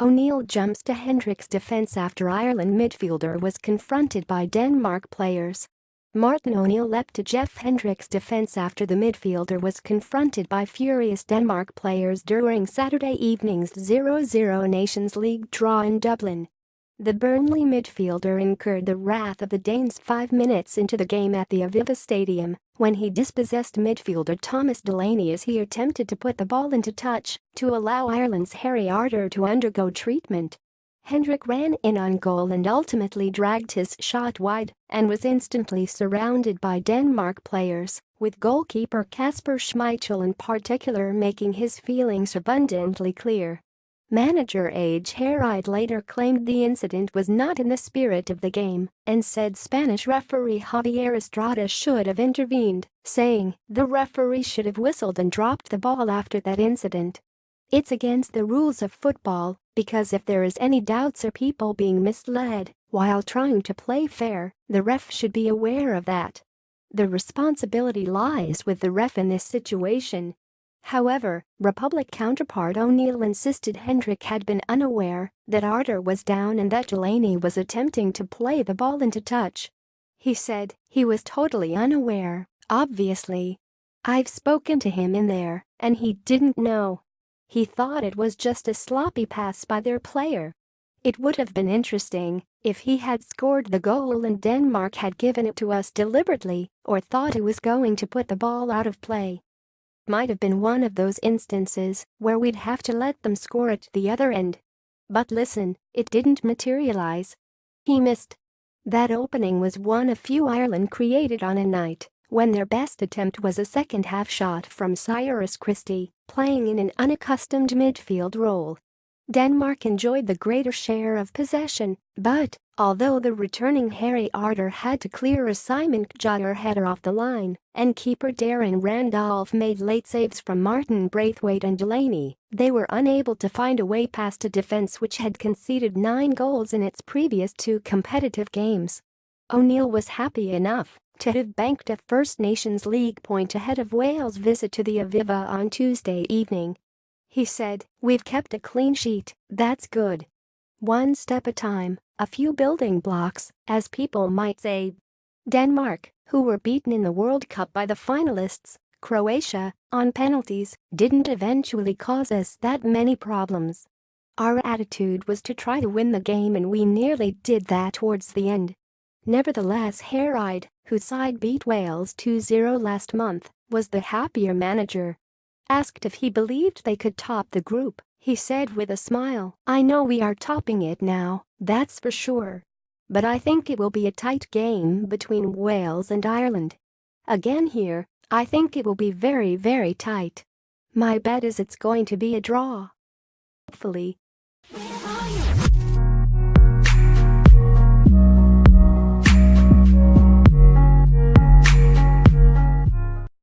O'Neill jumps to Hendrick's defence after Ireland midfielder was confronted by Denmark players. Martin O'Neill leapt to Jeff Hendrick's defence after the midfielder was confronted by furious Denmark players during Saturday evening's 0-0 Nations League draw in Dublin. The Burnley midfielder incurred the wrath of the Danes 5 minutes into the game at the Aviva Stadium when he dispossessed midfielder Thomas Delaney as he attempted to put the ball into touch to allow Ireland's Harry Arter to undergo treatment. Hendrick ran in on goal and ultimately dragged his shot wide and was instantly surrounded by Denmark players, with goalkeeper Kasper Schmeichel in particular making his feelings abundantly clear. Manager Age Hendrick later claimed the incident was not in the spirit of the game and said Spanish referee Javier Estrada should have intervened, saying the referee should have whistled and dropped the ball after that incident. It's against the rules of football because if there is any doubts or people being misled while trying to play fair, the ref should be aware of that. The responsibility lies with the ref in this situation. However, Republic counterpart O'Neill insisted Hendrick had been unaware that Arter was down and that Delaney was attempting to play the ball into touch. He said he was totally unaware, obviously. I've spoken to him in there and he didn't know. He thought it was just a sloppy pass by their player. It would have been interesting if he had scored the goal and Denmark had given it to us deliberately or thought he was going to put the ball out of play. Might have been one of those instances where we'd have to let them score at the other end. But listen, it didn't materialize. He missed. That opening was one of few Ireland created on a night when their best attempt was a second-half shot from Cyrus Christie, playing in an unaccustomed midfield role. Denmark enjoyed the greater share of possession, but although the returning Harry Arter had to clear a Simon Kjaer header off the line and keeper Darren Randolph made late saves from Martin Braithwaite and Delaney, they were unable to find a way past a defence which had conceded 9 goals in its previous 2 competitive games. O'Neill was happy enough to have banked a First Nations League point ahead of Wales' visit to the Aviva on Tuesday evening. He said, "We've kept a clean sheet, that's good. One step at a time, a few building blocks, as people might say." Denmark, who were beaten in the World Cup by the finalists, Croatia, on penalties, didn't eventually cause us that many problems. Our attitude was to try to win the game and we nearly did that towards the end. Nevertheless, Hendrick, whose side beat Wales 2-0 last month, was the happier manager. Asked if he believed they could top the group, he said with a smile, "I know we are topping it now, that's for sure. But I think it will be a tight game between Wales and Ireland. Again here, I think it will be very, very tight. My bet is it's going to be a draw. Hopefully."